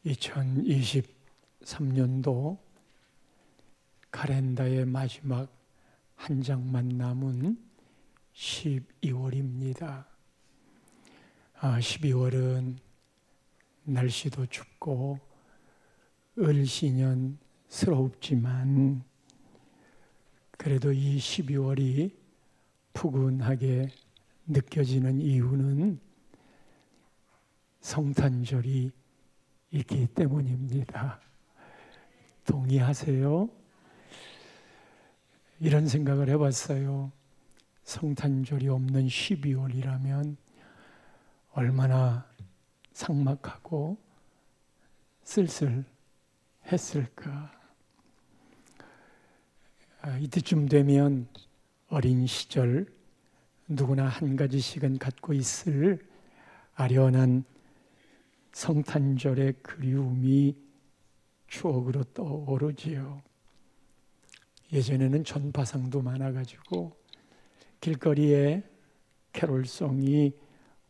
2023년도 카렌다의 마지막 한 장만 남은 12월입니다. 12월은 날씨도 춥고 을씨년스럽지만 그래도 이 12월이 푸근하게 느껴지는 이유는 성탄절이 있기 때문입니다. 동의하세요? 이런 생각을 해봤어요. 성탄절이 없는 12월이라면 얼마나 삭막하고 쓸쓸했을까. 이때쯤 되면 어린 시절 누구나 한 가지씩은 갖고 있을 아련한 성탄절의 그리움이 추억으로 떠오르지요. 예전에는 전파상도 많아가지고 길거리에 캐롤송이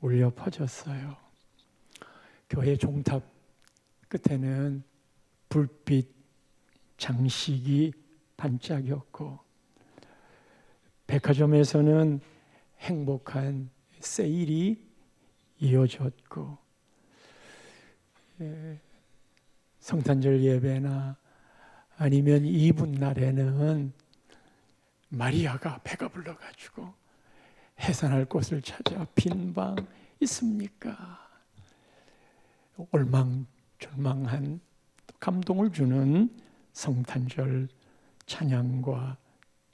울려 퍼졌어요. 교회 종탑 끝에는 불빛 장식이 반짝였고 백화점에서는 행복한 세일이 이어졌고 성탄절 예배나 아니면 이브날에는 마리아가 배가 불러가지고 해산할 곳을 찾아 빈방 있습니까? 올망졸망한 감동을 주는 성탄절 찬양과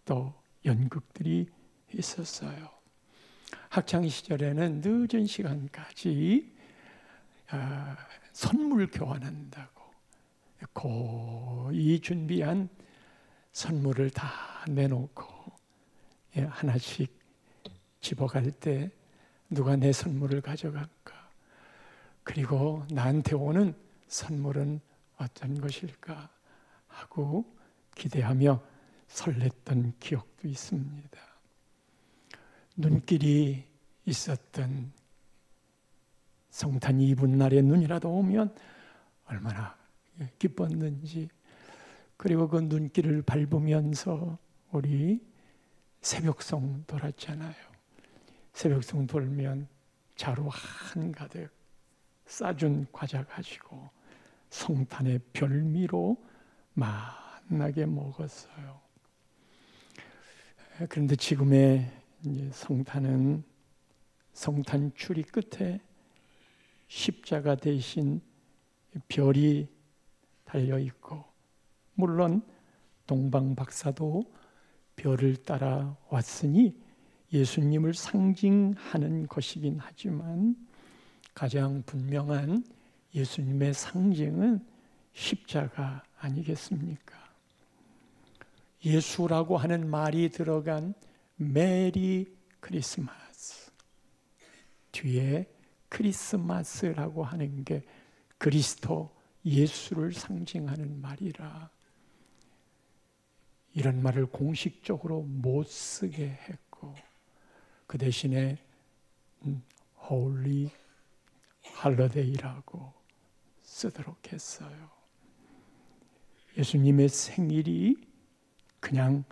또 연극들이 있었어요. 학창 시절에는 늦은 시간까지 선물 교환한다고 거의 준비한 선물을 다 내놓고 하나씩 집어갈 때 누가 내 선물을 가져갈까? 그리고 나한테 오는 선물은 어떤 것일까? 하고 기대하며 설렜던 기억도 있습니다. 눈길이 있었던 성탄 이브날에 눈이라도 오면 얼마나 기뻤는지. 그리고 그 눈길을 밟으면서 우리 새벽송 돌았잖아요. 새벽송 돌면 자루 한가득 싸준 과자 가지고 성탄의 별미로 만나게 먹었어요. 그런데 지금의 성탄은 성탄 추리 끝에 십자가 대신 별이 달려있고, 물론 동방 박사도 별을 따라 왔으니 예수님을 상징하는 것이긴 하지만 가장 분명한 예수님의 상징은 십자가 아니겠습니까? 예수라고 하는 말이 들어간 메리 크리스마스 뒤에 크리스마스라고 하는 게 그리스도 예수를 상징하는 말이라 이런 말을 공식적으로 못 쓰게 했고 그 대신에 홀리 할러데이라고 쓰도록 했어요. 예수님의 생일이 그냥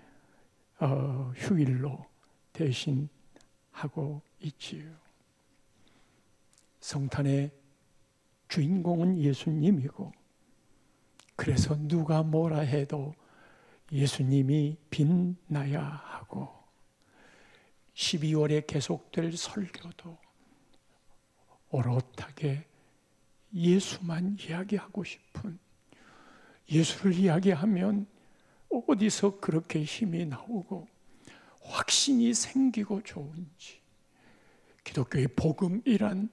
휴일로 대신하고 있지요. 성탄의 주인공은 예수님이고 그래서 누가 뭐라 해도 예수님이 빛나야 하고 12월에 계속될 설교도 오롯하게 예수만 이야기하고 싶은, 예수를 이야기하면 어디서 그렇게 힘이 나오고 확신이 생기고 좋은지. 기독교의 복음이란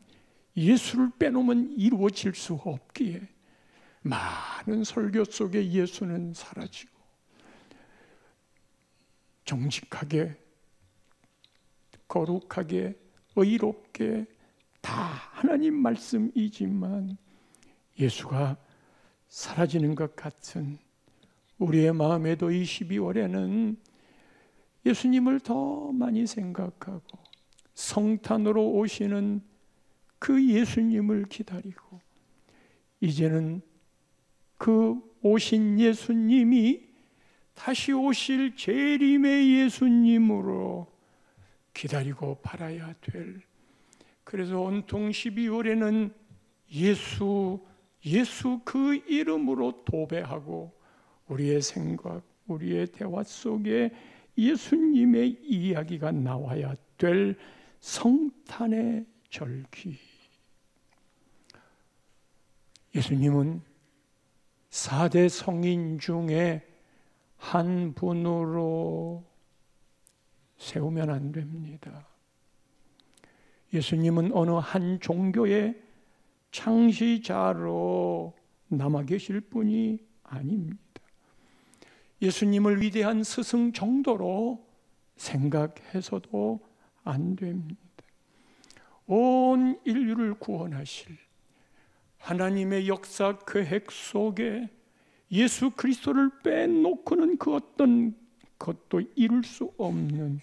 예수를 빼놓으면 이루어질 수 없기에 많은 설교 속에 예수는 사라지고 정직하게 거룩하게 의롭게 다 하나님 말씀이지만 예수가 사라지는 것 같은 우리의 마음에도 이 12월에는 예수님을 더 많이 생각하고 성탄으로 오시는 그 예수님을 기다리고 이제는 그 오신 예수님이 다시 오실 재림의 예수님으로 기다리고 바라야 될, 그래서 온통 12월에는 예수 그 이름으로 도배하고 우리의 생각, 우리의 대화 속에 예수님의 이야기가 나와야 될 성탄의 절기. 예수님은 4대 성인 중에 한 분으로 세우면 안 됩니다. 예수님은 어느 한 종교의 창시자로 남아 계실 분이 아닙니다. 예수님을 위대한 스승 정도로 생각해서도 안 됩니다. 온 인류를 구원하실 하나님의 역사 계획 속에 예수 그리스도를 빼놓고는 그 어떤 것도 이룰 수 없는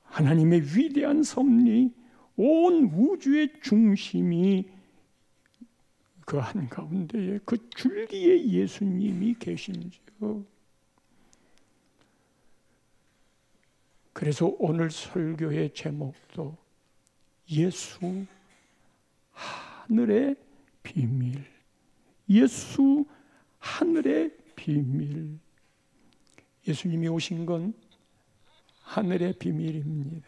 하나님의 위대한 섭리, 온 우주의 중심이 그 한가운데에 그 줄기에 예수님이 계신지요. 그래서 오늘 설교의 제목도 예수 하늘의 비밀, 예수 하늘의 비밀. 예수님이 오신 건 하늘의 비밀입니다.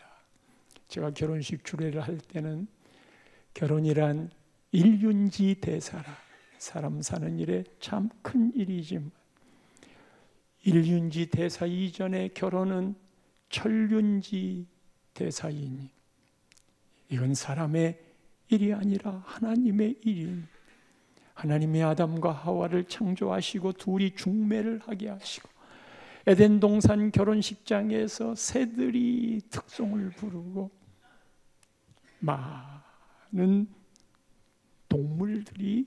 제가 결혼식 주례를 할 때는 결혼이란 일륜지 대사라, 사람 사는 일에 참 큰 일이지만 일륜지 대사 이전의 결혼은 천륜지 대사이니 이건 사람의 일이 아니라 하나님의 일인, 하나님의 아담과 하와를 창조하시고 둘이 중매를 하게 하시고 에덴 동산 결혼식장에서 새들이 특송을 부르고 많은 동물들이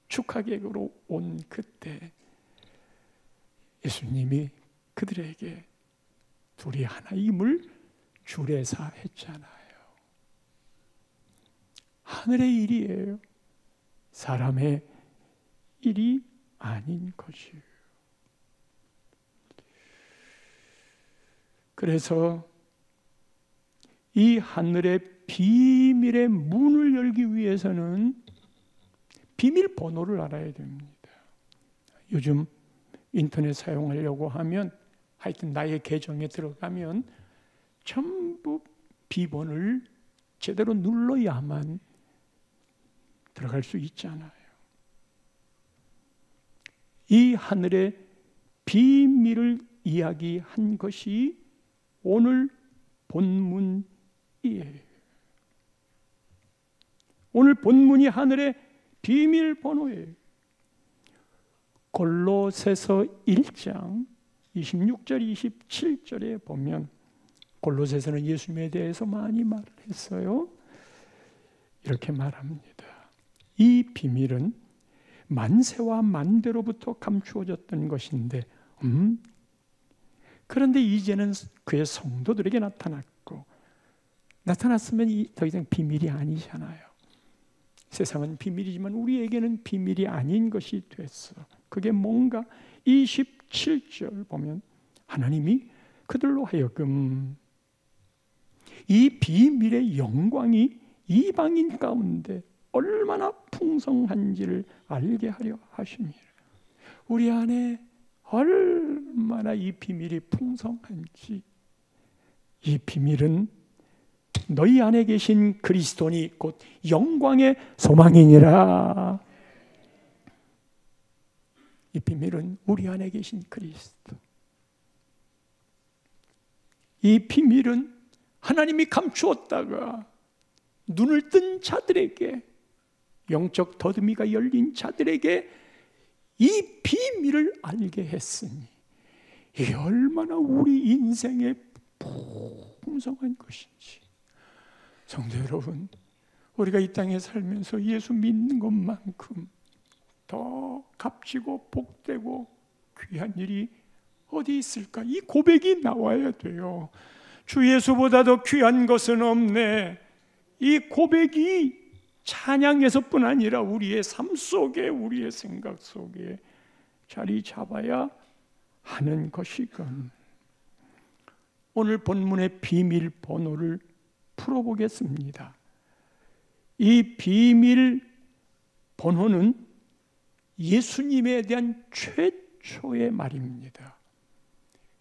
축하객으로 온 그때 예수님이 그들에게 둘이 하나임을 주례사 했잖아요. 하늘의 일이에요. 사람의 일이 아닌 것이에요. 그래서 이 하늘의 비밀의 문을 열기 위해서는 비밀번호를 알아야 됩니다. 요즘 인터넷 사용하려고 하면 하여튼 나의 계정에 들어가면 전부 비번을 제대로 눌러야만 들어갈 수 있잖아요. 이 하늘의 비밀을 이야기한 것이 오늘 본문이에요. 오늘 본문이 하늘의 비밀번호예요. 골로새서 1장 26절 27절에 보면 골로새서는 예수님에 대해서 많이 말을 했어요. 이렇게 말합니다. 이 비밀은 만세와 만대로부터 감추어졌던 것인데 그런데 이제는 그의 성도들에게 나타났고 나타났으면 더 이상 비밀이 아니잖아요. 세상은 비밀이지만 우리에게는 비밀이 아닌 것이 됐어. 그게 뭔가 27절 보면 하나님이 그들로 하여금 이 비밀의 영광이 이방인 가운데 얼마나 풍성한지를 알게 하려 하십니다. 우리 안에 얼마나 이 비밀이 풍성한지, 이 비밀은 너희 안에 계신 그리스도니 곧 영광의 소망이니라. 이 비밀은 우리 안에 계신 그리스도. 이 비밀은 하나님이 감추었다가 눈을 뜬 자들에게, 영적 더듬이가 열린 자들에게 이 비밀을 알게 했으니 이게 얼마나 우리 인생에 풍성한 것인지. 성도 여러분, 우리가 이 땅에 살면서 예수 믿는 것만큼 더 값지고 복되고 귀한 일이 어디 있을까? 이 고백이 나와야 돼요. 주 예수보다 더 귀한 것은 없네. 이 고백이 찬양에서뿐 아니라 우리의 삶 속에, 우리의 생각 속에 자리 잡아야 하는 것이건. 오늘 본문의 비밀 번호를 풀어보겠습니다. 이 비밀 번호는 예수님에 대한 최초의 말입니다.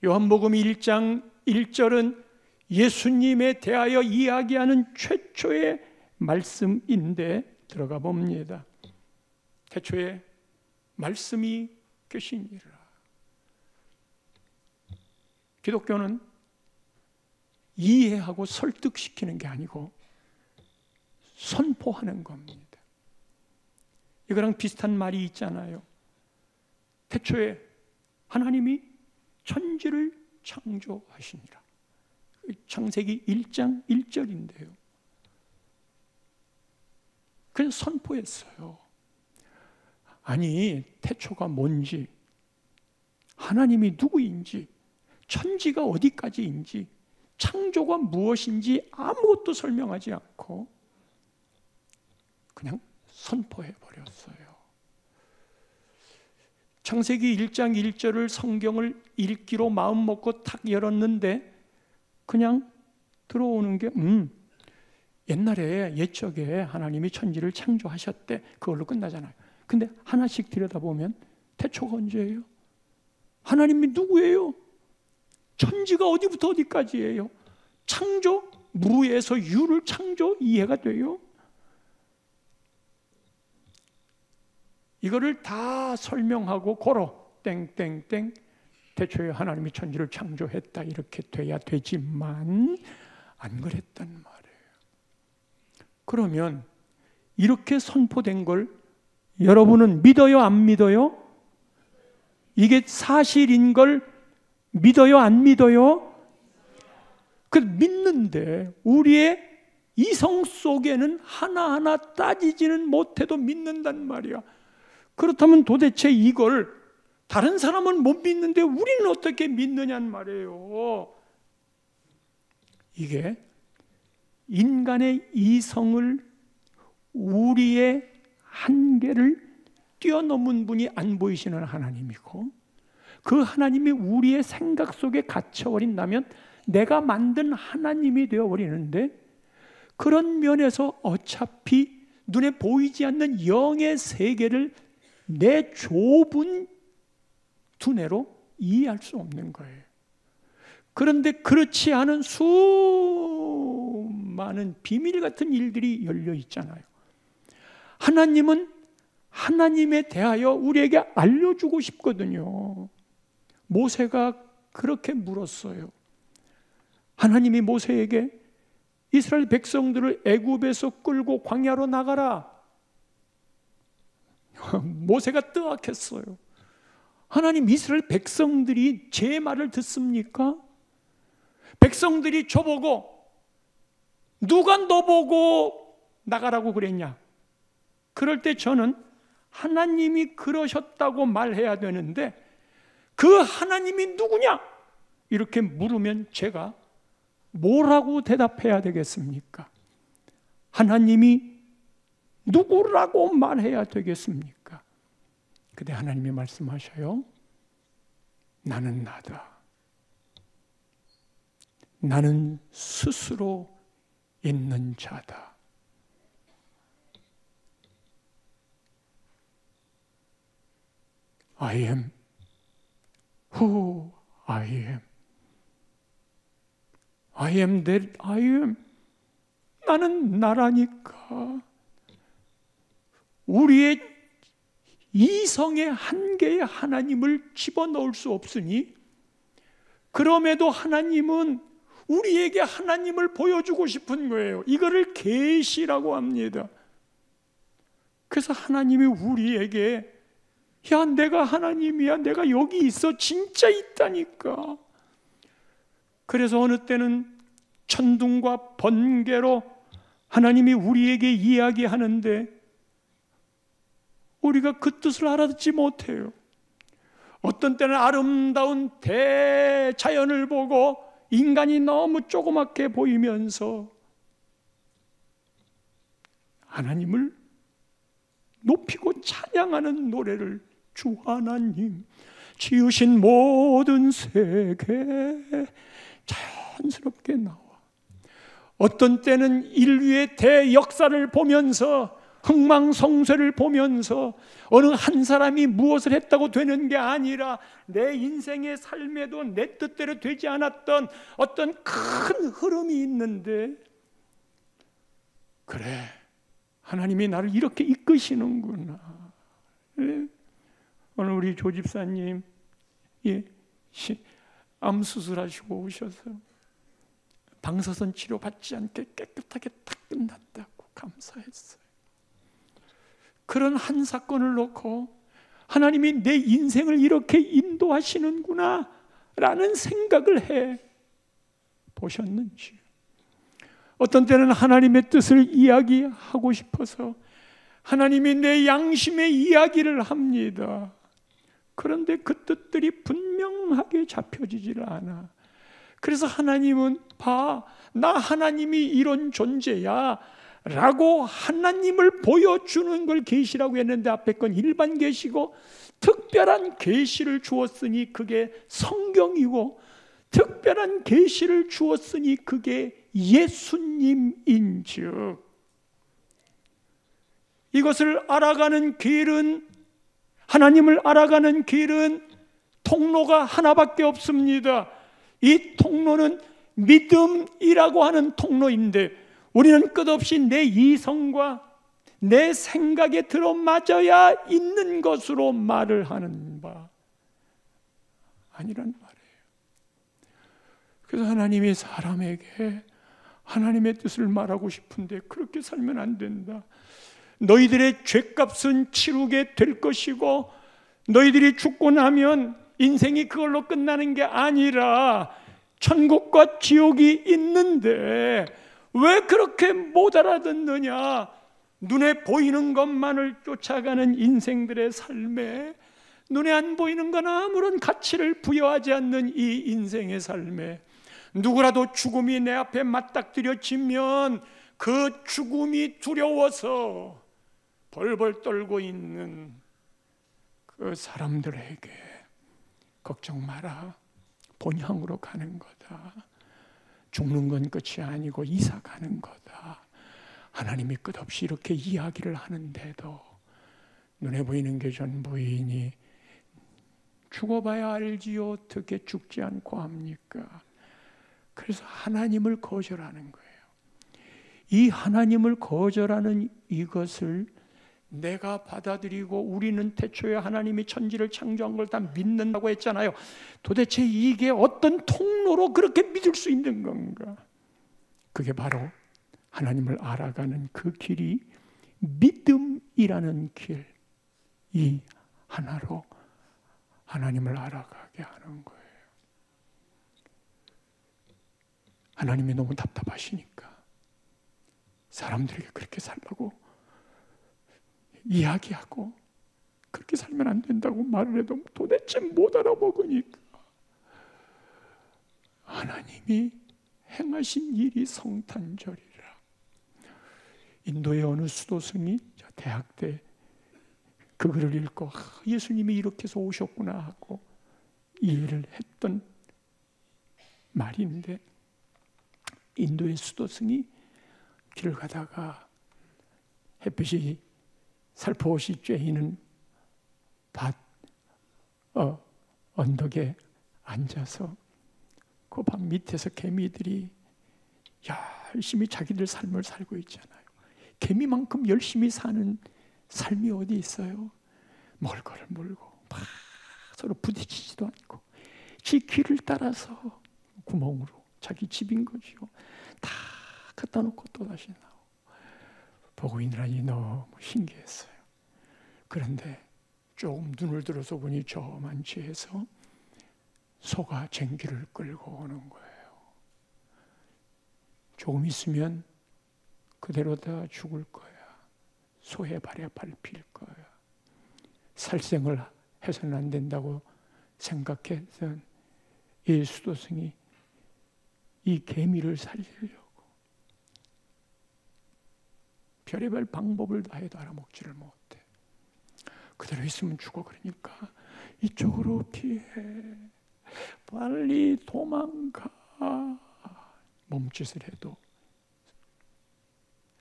요한복음 1장 1절은 예수님에 대하여 이야기하는 최초의 말씀인데 들어가 봅니다. 태초에 말씀이 계시니라. 기독교는 이해하고 설득시키는 게 아니고 선포하는 겁니다. 이거랑 비슷한 말이 있잖아요. 태초에 하나님이 천지를 창조하시니라. 창세기 1장 1절인데요. 그냥 선포했어요. 아니, 태초가 뭔지, 하나님이 누구인지, 천지가 어디까지인지, 창조가 무엇인지 아무것도 설명하지 않고 그냥 선포해 버렸어요. 창세기 1장 1절을 성경을 읽기로 마음 먹고 탁 열었는데 그냥 들어오는 게 옛날에 옛적에 하나님이 천지를 창조하셨대. 그걸로 끝나잖아요. 근데 하나씩 들여다보면 태초가 언제예요? 하나님이 누구예요? 천지가 어디부터 어디까지예요? 창조? 무에서 유를 창조? 이해가 돼요? 이거를 다 설명하고 고로 땡땡땡 태초에 하나님이 천지를 창조했다 이렇게 돼야 되지만 안 그랬단 말이에요. 그러면 이렇게 선포된 걸 여러분은 믿어요? 안 믿어요? 이게 사실인 걸 믿어요? 안 믿어요? 그 믿는데 우리의 이성 속에는 하나하나 따지지는 못해도 믿는단 말이야. 그렇다면 도대체 이걸 다른 사람은 못 믿는데 우리는 어떻게 믿느냐는 말이에요. 이게 인간의 이성을, 우리의 한계를 뛰어넘은 분이 안 보이시는 하나님이고, 그 하나님이 우리의 생각 속에 갇혀버린다면 내가 만든 하나님이 되어버리는데, 그런 면에서 어차피 눈에 보이지 않는 영의 세계를 내 좁은 두뇌로 이해할 수 없는 거예요. 그런데 그렇지 않은 수많은 비밀 같은 일들이 열려 있잖아요. 하나님은 하나님에 대하여 우리에게 알려주고 싶거든요. 모세가 그렇게 물었어요. 하나님이 모세에게 이스라엘 백성들을 애굽에서 끌고 광야로 나가라. 모세가 뜨악했어요. 하나님, 이스라엘 백성들이 제 말을 듣습니까? 백성들이 저보고 누가 너 보고 나가라고 그랬냐? 그럴 때 저는 하나님이 그러셨다고 말해야 되는데 그 하나님이 누구냐? 이렇게 물으면 제가 뭐라고 대답해야 되겠습니까? 하나님이 누구라고 말해야 되겠습니까? 근데 하나님이 말씀하셔요. 나는 나다. 나는 스스로 있는 자다. I am who I am. I am that I am. 나는 나라니까. 우리의 이성의 한계에 하나님을 집어넣을 수 없으니, 그럼에도 하나님은 우리에게 하나님을 보여주고 싶은 거예요. 이거를 계시라고 합니다. 그래서 하나님이 우리에게, 야, 내가 하나님이야, 내가 여기 있어, 진짜 있다니까. 그래서 어느 때는 천둥과 번개로 하나님이 우리에게 이야기하는데 우리가 그 뜻을 알아듣지 못해요. 어떤 때는 아름다운 대자연을 보고 인간이 너무 조그맣게 보이면서 하나님을 높이고 찬양하는 노래를 주 하나님 지으신 모든 세계 자연스럽게 나와. 어떤 때는 인류의 대역사를 보면서 흥망성쇠를 보면서 어느 한 사람이 무엇을 했다고 되는 게 아니라 내 인생의 삶에도 내 뜻대로 되지 않았던 어떤 큰 흐름이 있는데, 그래, 하나님이 나를 이렇게 이끄시는구나. 오늘 우리 조 집사님 암 수술하시고 오셔서 방사선 치료 받지 않게 깨끗하게 딱 끝났다고 감사했어요. 그런 한 사건을 놓고 하나님이 내 인생을 이렇게 인도하시는구나 라는 생각을 해 보셨는지. 어떤 때는 하나님의 뜻을 이야기하고 싶어서 하나님이 내 양심의 이야기를 합니다. 그런데 그 뜻들이 분명하게 잡혀지질 않아. 그래서 하나님은 봐, 나 하나님이 이런 존재야 라고 하나님을 보여주는 걸 계시라고 했는데, 앞에 건 일반 계시고 특별한 계시를 주었으니 그게 성경이고, 특별한 계시를 주었으니 그게 예수님인즉, 이것을 알아가는 길은, 하나님을 알아가는 길은 통로가 하나밖에 없습니다. 이 통로는 믿음이라고 하는 통로인데, 우리는 끝없이 내 이성과 내 생각에 들어맞아야 있는 것으로 말을 하는 바 아니란 말이에요. 그래서 하나님이 사람에게 하나님의 뜻을 말하고 싶은데 그렇게 살면 안 된다. 너희들의 죄값은 치르게 될 것이고, 너희들이 죽고 나면 인생이 그걸로 끝나는 게 아니라 천국과 지옥이 있는데 왜 그렇게 못 알아듣느냐. 눈에 보이는 것만을 쫓아가는 인생들의 삶에, 눈에 안 보이는 건 아무런 가치를 부여하지 않는 이 인생의 삶에, 누구라도 죽음이 내 앞에 맞닥뜨려지면 그 죽음이 두려워서 벌벌 떨고 있는 그 사람들에게 걱정 마라, 본향으로 가는 거다. 죽는 건 끝이 아니고 이사 가는 거다. 하나님이 끝없이 이렇게 이야기를 하는데도 눈에 보이는 게 전부이니 죽어봐야 알지요 어떻게 죽지 않고 합니까? 그래서 하나님을 거절하는 거예요. 이 하나님을 거절하는 이것을 내가 받아들이고, 우리는 태초에 하나님이 천지를 창조한 걸 다 믿는다고 했잖아요. 도대체 이게 어떤 통로로 그렇게 믿을 수 있는 건가? 그게 바로 하나님을 알아가는 그 길이 믿음이라는 길, 이 하나로 하나님을 알아가게 하는 거예요. 하나님이 너무 답답하시니까 사람들에게 그렇게 살라고 이야기하고, 그렇게 살면 안 된다고 말을 해도 도대체 못 알아먹으니까 하나님이 행하신 일이 성탄절이라. 인도의 어느 수도승이 대학 때 그 글을 읽고 예수님이 이렇게 해서 오셨구나 하고 이해를 했던 말인데, 인도의 수도승이 길을 가다가 햇빛이 살포시 쬐이는 밭 언덕에 앉아서 그 밭 밑에서 개미들이 열심히 자기들 삶을 살고 있잖아요. 개미만큼 열심히 사는 삶이 어디 있어요? 먹을 거를 물고 막 서로 부딪히지도 않고 지 길을 따라서 구멍으로, 자기 집인 거지요, 다 갖다 놓고 또다시 나오고. 보고 있느라니 너무 신기했어요. 그런데 조금 눈을 들어서 보니 저만치 해서 소가 쟁기를 끌고 오는 거예요. 조금 있으면 그대로 다 죽을 거야. 소의 발에 밟힐 거야. 살생을 해서는 안 된다고 생각했던 이 수도승이 이 개미를 살리려고 별의별 방법을 다해도 알아먹지를 못해. 그대로 있으면 죽어. 그러니까 이쪽으로 피해. 빨리 도망가. 몸짓을 해도,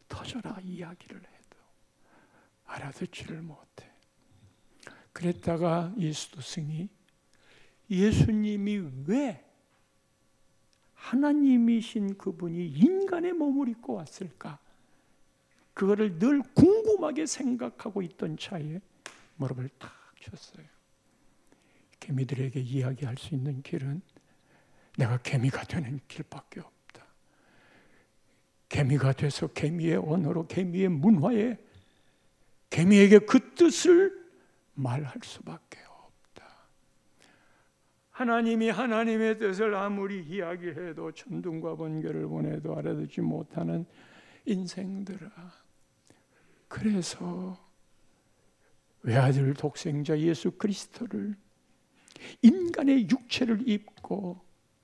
터져라 이야기를 해도 알아듣지를 못해. 그랬다가 예수도승이 예수님이 왜 하나님이신 그분이 인간의 몸을 입고 왔을까? 그거를 늘 궁금하게 생각하고 있던 차에 무릎을 탁 쳤어요. 개미들에게 이야기할 수 있는 길은 내가 개미가 되는 길밖에 없다. 개미가 돼서 개미의 언어로, 개미의 문화에 개미에게 그 뜻을 말할 수밖에 없다. 하나님이 하나님의 뜻을 아무리 이야기해도 천둥과 번개를 보내도 알아듣지 못하는 인생들아, 그래서 외아들 독생자 예수 그리스도를 인간의 육체를 입고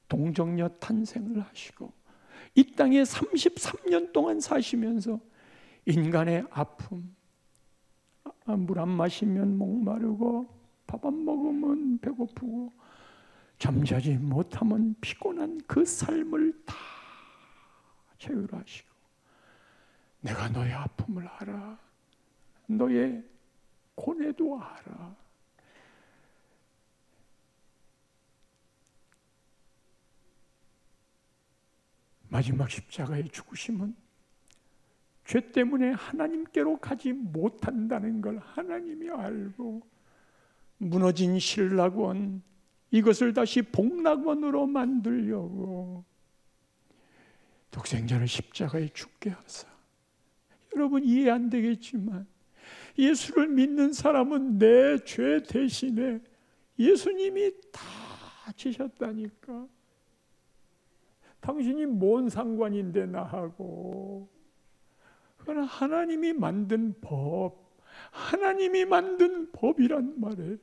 동정녀 탄생을 하시고 이 땅에 33년 동안 사시면서 인간의 아픔, 물 안 마시면 목마르고 밥 안 먹으면 배고프고 잠자지 못하면 피곤한 그 삶을 다 체휼하시고 내가 너의 아픔을 알아, 너의 고뇌도 알아. 마지막 십자가의 죽으심은 죄 때문에 하나님께로 가지 못한다는 걸 하나님이 알고 무너진 신락원, 이것을 다시 복락원으로 만들려고 독생자를 십자가에 죽게 하사, 여러분 이해 안 되겠지만 예수를 믿는 사람은 내 죄 대신에 예수님이 다 지셨다니까. 당신이 뭔 상관인데 나하고. 그건 하나님이 만든 법, 하나님이 만든 법이란 말이에요.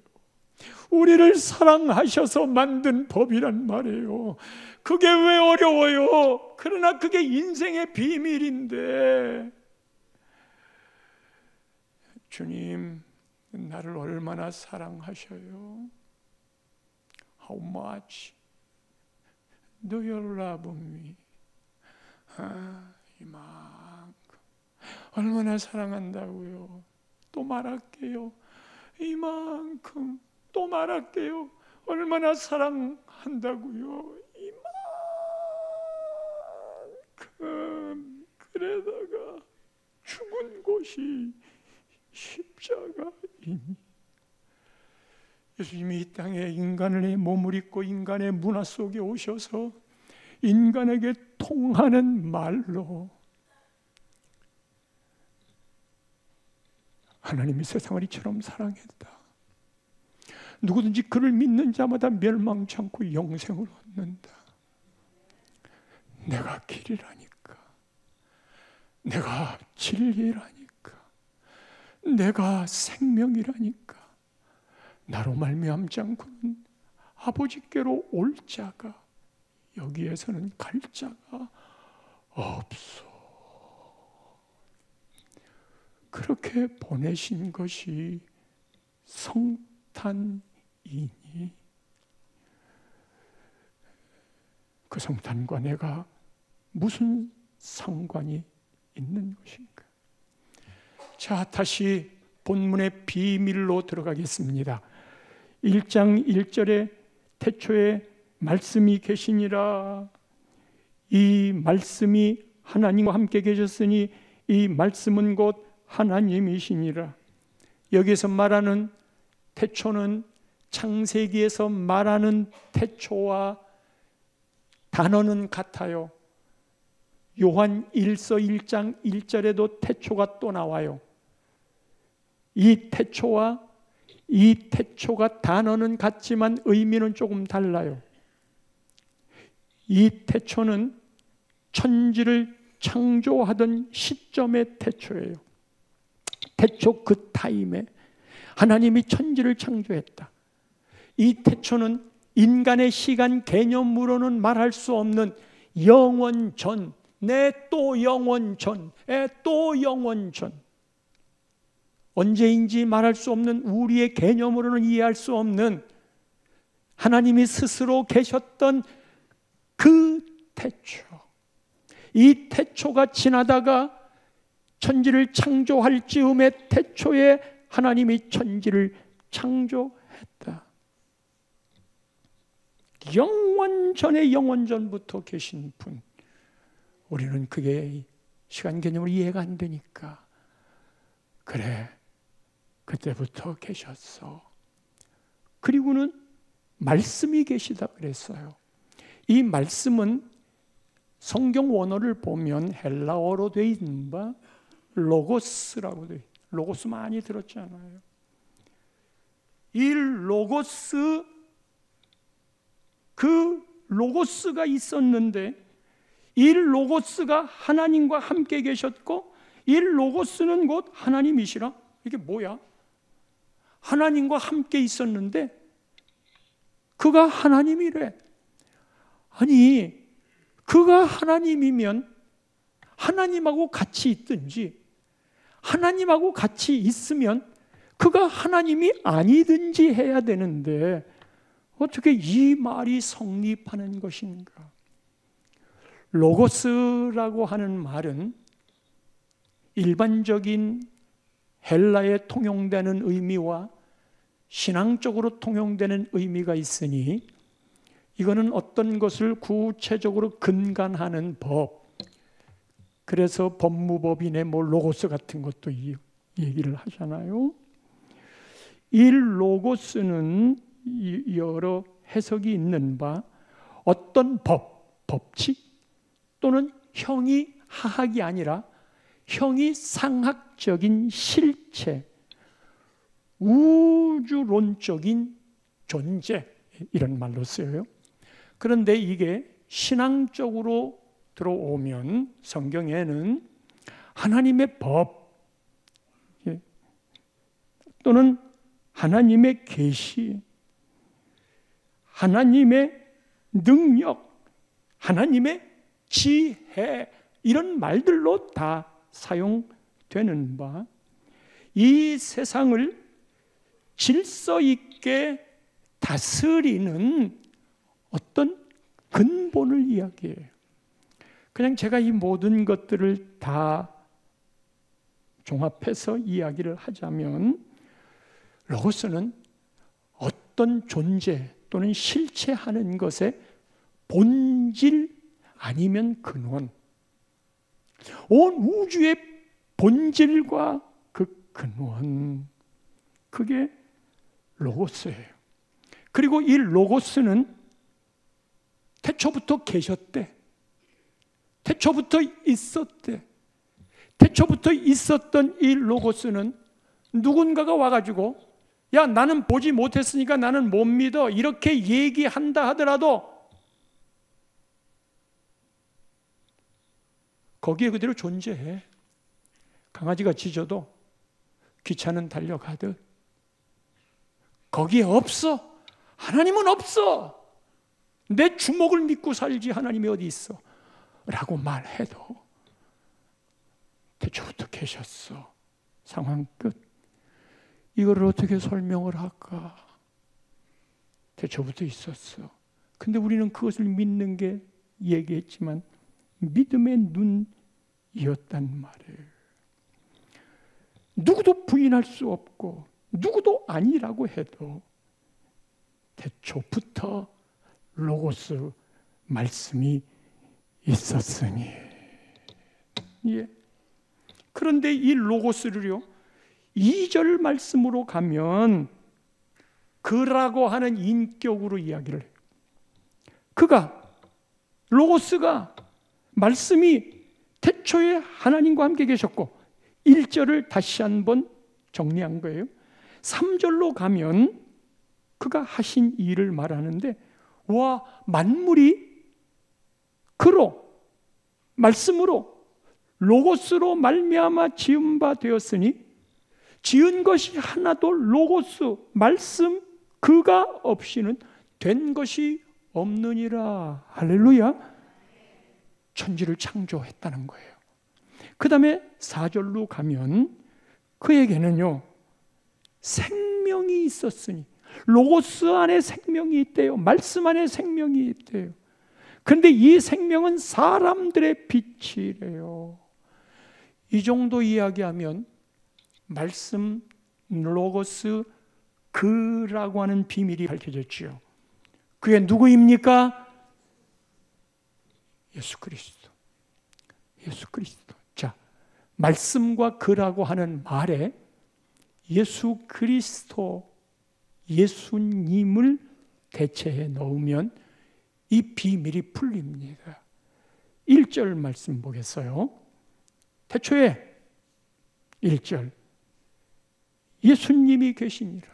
우리를 사랑하셔서 만든 법이란 말이에요. 그게 왜 어려워요? 그러나 그게 인생의 비밀인데, 주님 나를 얼마나 사랑하셔요? How much do you love me? 이만큼. 얼마나 사랑한다고요? 또 말할게요. 이만큼. 또 말할게요. 얼마나 사랑한다고요? 이만큼. 그러다가 죽은 곳이 십자가이니. 예수님이 이 땅에 인간의 몸을 입고 인간의 문화 속에 오셔서 인간에게 통하는 말로 하나님이 세상을 이처럼 사랑했다. 누구든지 그를 믿는 자마다 멸망치 않고 영생을 얻는다. 내가 길이라니까. 내가 진리라니까. 내가 생명이라니까. 나로 말미암지 않고는 아버지께로 올 자가, 여기에서는 갈 자가 없어. 그렇게 보내신 것이 성탄이니 그 성탄과 내가 무슨 상관이 있는 것인가? 자, 다시 본문의 비밀로 들어가겠습니다. 1장 1절에 태초에 말씀이 계시니라. 이 말씀이 하나님과 함께 계셨으니 이 말씀은 곧 하나님이시니라. 여기서 말하는 태초는 창세기에서 말하는 태초와 단어는 같아요. 요한 1서 1장 1절에도 태초가 또 나와요. 이 태초와 이 태초가 단어는 같지만 의미는 조금 달라요. 이 태초는 천지를 창조하던 시점의 태초예요. 태초 그 타임에 하나님이 천지를 창조했다. 이 태초는 인간의 시간 개념으로는 말할 수 없는 영원 전, 내 또 영원 전에 또 영원 전, 언제인지 말할 수 없는, 우리의 개념으로는 이해할 수 없는 하나님이 스스로 계셨던 그 태초, 이 태초가 지나다가 천지를 창조할 즈음의 태초에 하나님이 천지를 창조했다. 영원 전에 영원 전부터 계신 분. 우리는 그게 시간 개념으로 이해가 안 되니까, 그래, 그때부터 계셨어. 그리고는 말씀이 계시다 그랬어요. 이 말씀은 성경 원어를 보면 헬라어로 되어 있는 바 로고스라고 돼. 로고스 많이 들었잖아요. 이 로고스, 그 로고스가 있었는데 이 로고스가 하나님과 함께 계셨고, 이 로고스는 곧 하나님이시라. 이게 뭐야? 하나님과 함께 있었는데 그가 하나님이래. 아니, 그가 하나님이면 하나님하고 같이 있든지, 하나님하고 같이 있으면 그가 하나님이 아니든지 해야 되는데 어떻게 이 말이 성립하는 것인가? 로고스라고 하는 말은 일반적인 헬라에 통용되는 의미와 신앙적으로 통용되는 의미가 있으니, 이거는 어떤 것을 구체적으로 근간하는 법, 그래서 법무법인의 뭐 로고스 같은 것도 얘기를 하잖아요. 이 로고스는 여러 해석이 있는 바, 어떤 법칙 또는 형이 하학이 아니라 형이 상학적인 실체, 우주론적인 존재, 이런 말로 쓰여요. 그런데 이게 신앙적으로 들어오면 성경에는 하나님의 법 또는 하나님의 계시, 하나님의 능력, 하나님의 지혜, 이런 말들로 다 사용되는 바, 이 세상을 질서 있게 다스리는 어떤 근본을 이야기해요. 그냥 제가 이 모든 것들을 다 종합해서 이야기를 하자면, 로고스는 어떤 존재 또는 실체하는 것의 본질 아니면 근원, 온 우주의 본질과 그 근원, 그게 로고스예요. 그리고 이 로고스는 태초부터 계셨대. 태초부터 있었대. 태초부터 있었던 이 로고스는 누군가가 와가지고, 야, 나는 보지 못했으니까 나는 못 믿어, 이렇게 얘기한다 하더라도 거기에 그대로 존재해. 강아지가 짖어도 기차는 달려가듯 거기에 없어. 하나님은 없어. 내 주먹을 믿고 살지 하나님이 어디 있어? 라고 말해도 태초부터 계셨어. 상황 끝. 이걸 어떻게 설명을 할까? 태초부터 있었어. 근데 우리는 그것을 믿는 게, 얘기했지만 믿음의 눈이었단 말이에요. 누구도 부인할 수 없고 누구도 아니라고 해도 태초부터 로고스 말씀이 있었으니. 예. 그런데 이 로고스를요, 2절 말씀으로 가면 그라고 하는 인격으로 이야기를 해요. 그가, 로고스가, 말씀이 태초에 하나님과 함께 계셨고, 1절을 다시 한번 정리한 거예요. 3절로 가면 그가 하신 일을 말하는데, 와, 만물이 그로, 말씀으로, 로고스로 말미암아 지은 바 되었으니 지은 것이 하나도 로고스, 말씀, 그가 없이는 된 것이 없느니라. 할렐루야. 천지를 창조했다는 거예요. 그 다음에 4절로 가면 그에게는요 생명이 있었으니, 로고스 안에 생명이 있대요. 말씀 안에 생명이 있대요. 그런데 이 생명은 사람들의 빛이래요. 이 정도 이야기하면 말씀, 로고스, 그라고 하는 비밀이 밝혀졌지요. 그게 누구입니까? 예수 그리스도. 예수 그리스도. 자, 말씀과 그라고 하는 말에 예수 그리스도, 예수님을 대체해 넣으면 이 비밀이 풀립니다. 1절 말씀 보겠어요. 태초에 1절 예수님이 계시니라.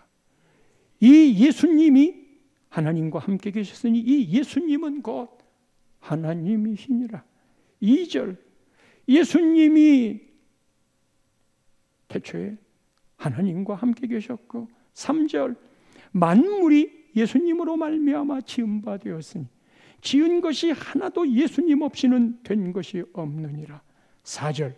이 예수님이 하나님과 함께 계셨으니 이 예수님은 곧 하나님이시니라. 2절 예수님이 태초에 하나님과 함께 계셨고, 3절 만물이 예수님으로 말미암아 지은 바 되었으니 지은 것이 하나도 예수님 없이는 된 것이 없느니라. 4절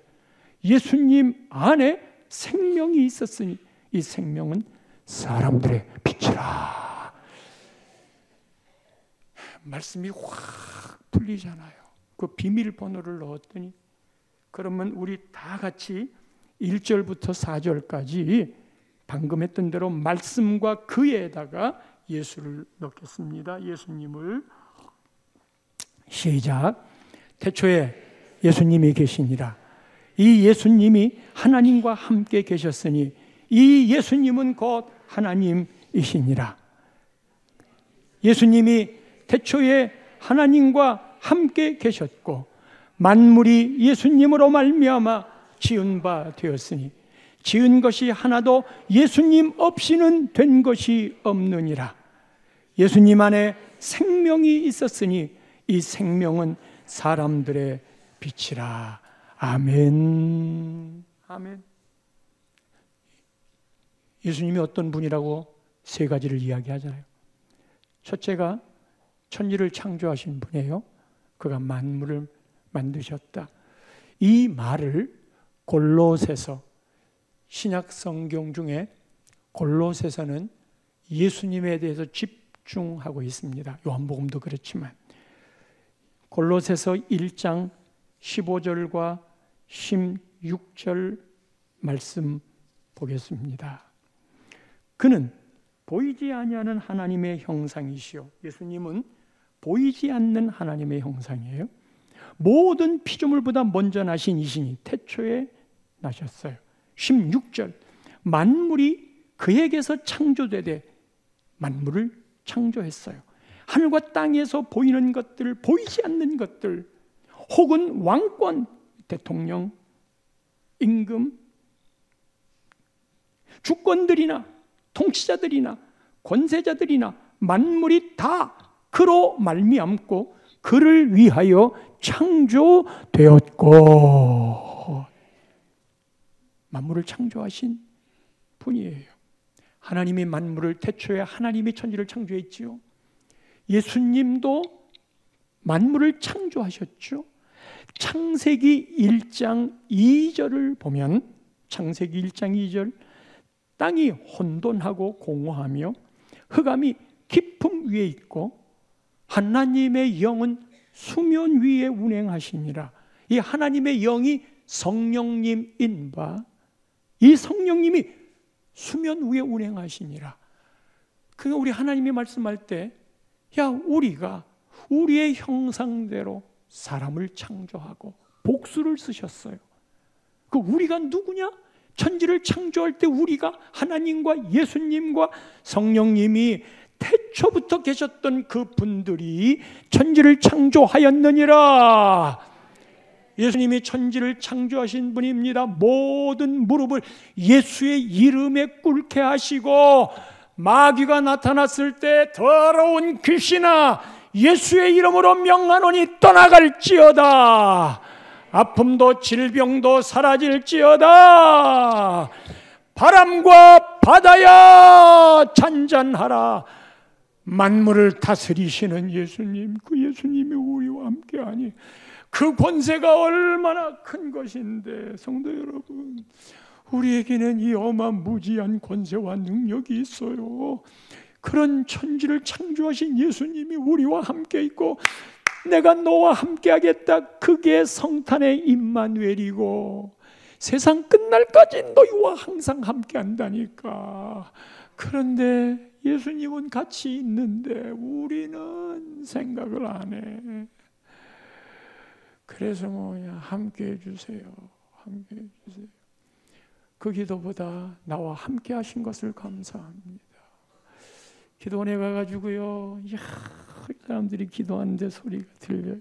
예수님 안에 생명이 있었으니 이 생명은 사람들의 빛이라. 말씀이 확 풀리잖아요. 그 비밀번호를 넣었더니, 그러면 우리 다 같이 1절부터 4절까지 방금 했던 대로 말씀과 그에다가 예수를 넣겠습니다. 예수님을. 시작. 태초에 예수님이 계시니라. 이 예수님이 하나님과 함께 계셨으니 이 예수님은 곧 하나님이시니라. 예수님이 태초에 하나님과 함께 계셨고 만물이 예수님으로 말미암아 지은 바 되었으니 지은 것이 하나도 예수님 없이는 된 것이 없느니라. 예수님 안에 생명이 있었으니 이 생명은 사람들의 빛이라. 아멘. 아멘. 예수님이 어떤 분이라고 세 가지를 이야기하잖아요. 첫째가 천지를 창조하신 분이에요. 그가 만물을 만드셨다. 이 말을 골로새서, 신약 성경 중에 골로새서는 예수님에 대해서 집중하고 있습니다. 요한복음도 그렇지만 골로새서 1장 15절과 16절 말씀 보겠습니다. 그는 보이지 아니하는 하나님의 형상이시요. 예수님은 보이지 않는 하나님의 형상이에요. 모든 피조물보다 먼저 나신 이시니 태초에 나셨어요. 16절 만물이 그에게서 창조되되 만물을 창조했어요. 하늘과 땅에서 보이는 것들, 보이지 않는 것들, 혹은 왕권, 대통령, 임금, 주권들이나 통치자들이나 권세자들이나 만물이 다 그로 말미암고 그를 위하여 창조되었고. 만물을 창조하신 분이에요. 하나님이 만물을, 태초에 하나님이 천지를 창조했지요. 예수님도 만물을 창조하셨죠. 창세기 1장 2절을 보면, 창세기 1장 2절, 땅이 혼돈하고 공허하며 흑암이 깊음 위에 있고 하나님의 영은 수면 위에 운행하시니라. 이 하나님의 영이 성령님인 바, 이 성령님이 수면 위에 운행하시니라. 그러니까 우리 하나님이 말씀할 때, 야, 우리가 우리의 형상대로 사람을 창조하고 복수를 쓰셨어요. 그 우리가 누구냐? 천지를 창조할 때 우리가 하나님과 예수님과 성령님이 태초부터 계셨던 그 분들이 천지를 창조하였느니라. 예수님이 천지를 창조하신 분입니다. 모든 무릎을 예수의 이름에 꿇게 하시고, 마귀가 나타났을 때 더러운 귀신아 예수의 이름으로 명하노니 떠나갈지어다. 아픔도 질병도 사라질지어다. 바람과 바다야 잔잔하라. 만물을 다스리시는 예수님, 그 예수님이 우리와 함께하니 그 권세가 얼마나 큰 것인데, 성도 여러분, 우리에게는 이 어마무지한 권세와 능력이 있어요. 그런 천지를 창조하신 예수님이 우리와 함께 있고, 내가 너와 함께 하겠다, 그게 성탄의 임마누엘이고, 세상 끝날까지 너희와 항상 함께 한다니까. 그런데 예수님은 같이 있는데 우리는 생각을 안 해. 그래서 뭐냐, 함께 해주세요, 함께 해주세요. 그 기도보다 나와 함께 하신 것을 감사합니다. 기도원에 가가지고요, 이야, 사람들이 기도하는데 소리가 들려요.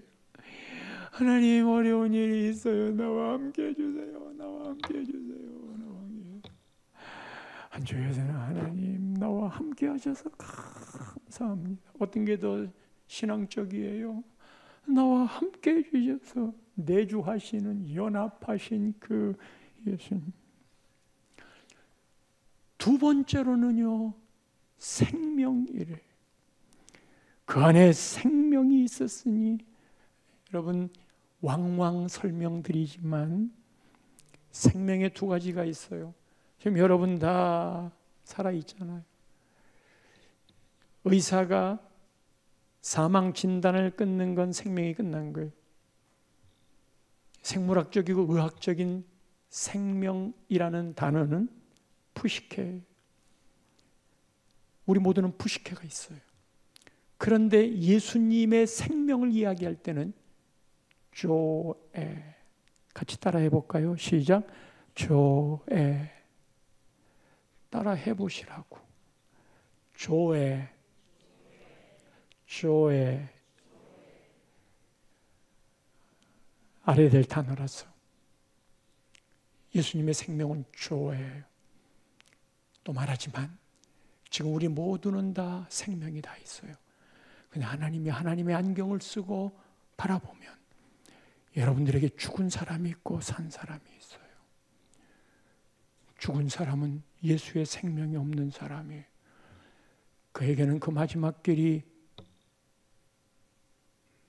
하나님, 어려운 일이 있어요. 나와 함께 해주세요. 나와 함께 해주세요. 나와 함께 해주세요. 한주에서는 하나님, 나와 함께 하셔서 감사합니다. 어떤 게 더 신앙적이에요? 나와 함께 해주셔서 내주하시는, 연합하신 그 예수님. 두 번째로는요, 생명이래. 그 안에 생명이 있었으니, 여러분, 왕왕 설명드리지만 생명의 두 가지가 있어요. 지금 여러분 다 살아있잖아요. 의사가 사망 진단을 끊는 건 생명이 끝난 거예요. 생물학적이고 의학적인 생명이라는 단어는 푸시케. 우리 모두는 푸시케가 있어요. 그런데 예수님의 생명을 이야기할 때는 조에. 같이 따라 해볼까요? 시작. 조에. 따라 해보시라고. 조에. 조에. 아래될 단어라서. 예수님의 생명은 조예요. 또 말하지만 지금 우리 모두는 다 생명이 다 있어요. 근데 하나님이 하나님의 안경을 쓰고 바라보면 여러분들에게 죽은 사람이 있고 산 사람이 있어요. 죽은 사람은 예수의 생명이 없는 사람이에요. 그에게는 그 마지막 길이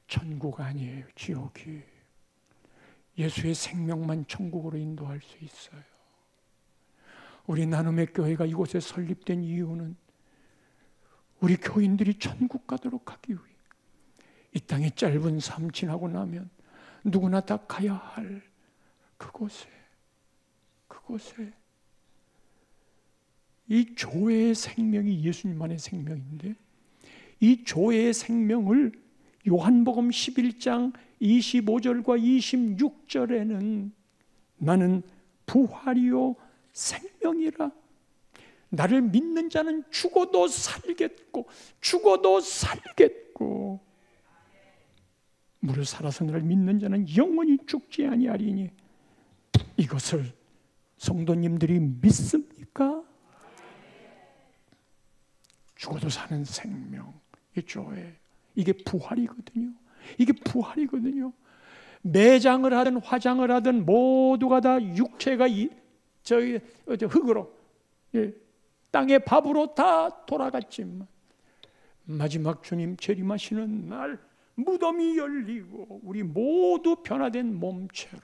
천국 아니에요. 지옥이에요. 예수의 생명만 천국으로 인도할 수 있어요. 우리 나눔의 교회가 이곳에 설립된 이유는 우리 교인들이 천국 가도록 하기 위해. 이 땅의 짧은 삶 지나고 나면 누구나 다 가야 할 그곳에 이 조회의 생명이 예수님만의 생명인데, 이 조회의 생명을 요한복음 11장 25절과 26절에는 나는 부활이요 생명이라, 나를 믿는 자는 죽어도 살겠고 무릇 살아서 나를 믿는 자는 영원히 죽지 아니하리니, 이것을 성도님들이 믿습니까? 죽어도 사는 생명, 이 조회, 이게 부활이거든요. 이게 부활이거든요. 매장을 하든 화장을 하든 모두가 다 육체가 흙으로, 땅의 밥으로 다 돌아갔지만 마지막 주님 재림하시는 날 무덤이 열리고 우리 모두 변화된 몸체로.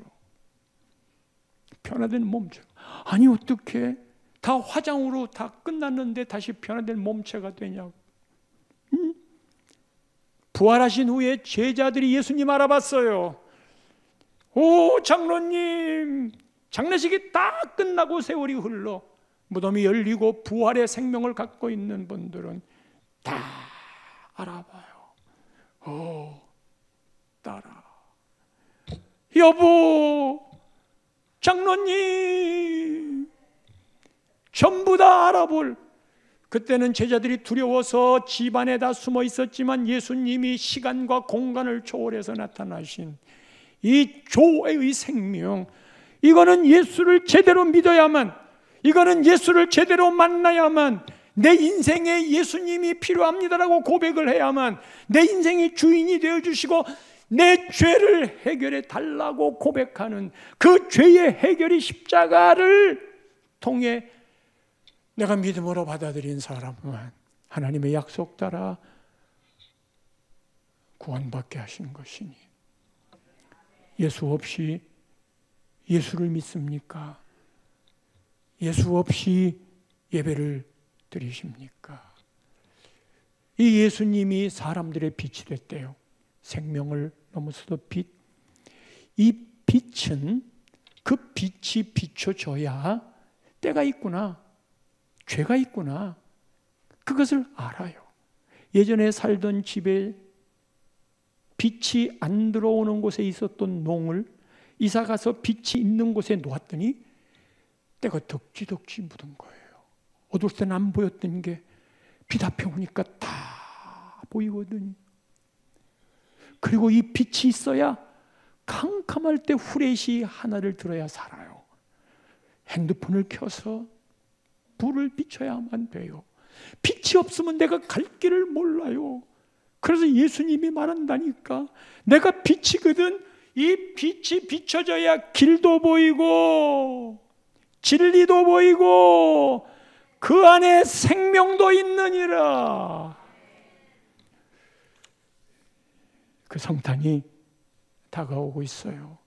아니 어떻게 다 화장으로 다 끝났는데 다시 변화된 몸체가 되냐고. 부활하신 후에 제자들이 예수님 알아봤어요. 오, 장로님, 장례식이 다 끝나고 세월이 흘러 무덤이 열리고 부활의 생명을 갖고 있는 분들은 다 알아봐요. 오, 따라. 여보, 장로님, 전부 다 알아볼. 그때는 제자들이 두려워서 집안에 다 숨어 있었지만 예수님이 시간과 공간을 초월해서 나타나신 이 조의 생명, 이거는 예수를 제대로 믿어야만, 이거는 예수를 제대로 만나야만, 내 인생에 예수님이 필요합니다라고 고백을 해야만 내 인생의 주인이 되어주시고 내 죄를 해결해 달라고 고백하는 그 죄의 해결이 십자가를 통해 내가 믿음으로 받아들인 사람은 하나님의 약속 따라 구원받게 하신 것이니, 예수 없이 예수를 믿습니까? 예수 없이 예배를 드리십니까? 이 예수님이 사람들의 빛이 됐대요. 생명을 넘어서도 빛. 이 빛은 그 빛이 비춰져야 때가 있구나, 죄가 있구나, 그것을 알아요. 예전에 살던 집에 빛이 안 들어오는 곳에 있었던 농을 이사가서 빛이 있는 곳에 놓았더니 때가 덕지덕지 묻은 거예요. 어두울 때는 안 보였던 게 빛 앞에 오니까 다 보이거든요. 그리고 이 빛이 있어야 캄캄할 때 후레쉬 하나를 들어야 살아요. 핸드폰을 켜서 불을 비춰야만 돼요. 빛이 없으면 내가 갈 길을 몰라요. 그래서 예수님이 말한다니까, 내가 빛이거든. 이 빛이 비춰져야 길도 보이고 진리도 보이고 그 안에 생명도 있느니라. 그 성탄이 다가오고 있어요.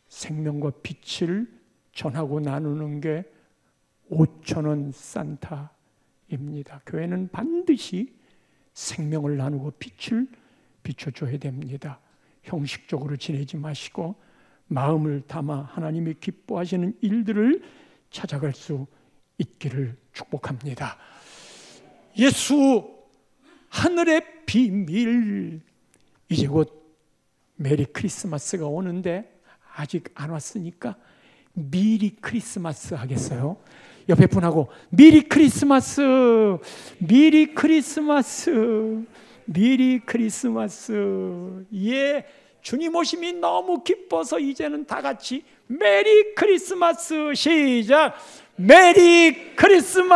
생명과 빛을 전하고 나누는 게 5,000원 산타입니다. 교회는 반드시 생명을 나누고 빛을 비춰줘야 됩니다. 형식적으로 지내지 마시고 마음을 담아 하나님이 기뻐하시는 일들을 찾아갈 수 있기를 축복합니다. 예수 하늘의 비밀. 이제 곧 메리 크리스마스가 오는데 아직 안 왔으니까 미리 크리스마스 하겠어요? 옆에 분하고 미리 크리스마스, 미리 크리스마스, 미리 크리스마스. 예, 주님 오심이 너무 기뻐서 이제는 다 같이 메리 크리스마스. 시작. 메리 크리스마스.